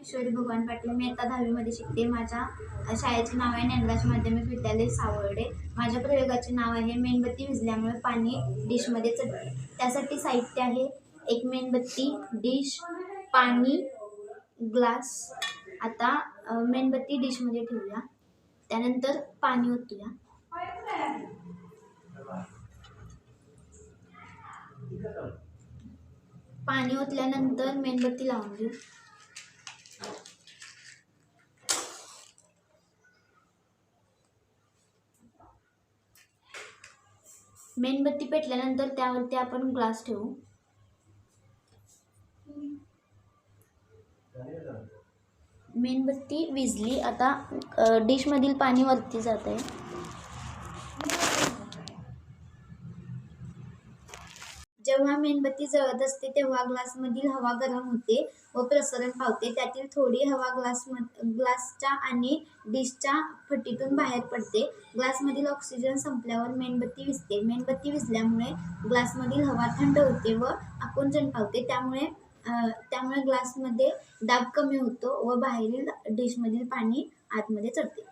किशोरी भगवान पाटील. मी इयत्ता 10वीमध्ये शिकते. माझ्या शाळेचे नाव आहे ज्ञानराज माध्यमिक विद्यालय सावर्डे. माझ्या प्रयोगाचे नाव आहे मेणबत्ती विझल्यामुळे पाणी डिशमध्ये चढते. त्यासाठी साहित्य आहे एक मेणबत्ती, डिश, पाणी, ग्लास. आता मेणबत्ती डिशमध्ये ठेवूया. त्यानंतर पाणी ओतूया. पाणी ओतल्यानंतर मेणबत्ती लावून घेऊ. मेणबत्ती पेटल्यानंतर त्यावरती आपण ग्लास ठेवू. मेणबत्ती विझली. आता डिशमधील पाणी वरती जात आहे. जेव्हा मेणबत्ती जळत असते तेव्हा ग्लासमधील हवा गरम होते व प्रसरण पावते. त्यातील थोडी हवा ग्लासच्या आणि डिशच्या फटीतून बाहेर पडते. ग्लासमधील ऑक्सिजन संपल्यावर मेणबत्ती विझते. मेणबत्ती विझल्यामुळे ग्लासमधील हवा थंड होते व आकुंचन पावते. त्यामुळे ग्लासमध्ये दाब कमी होतो व बाहेरील डिशमधील पाणी आतमध्ये चढते.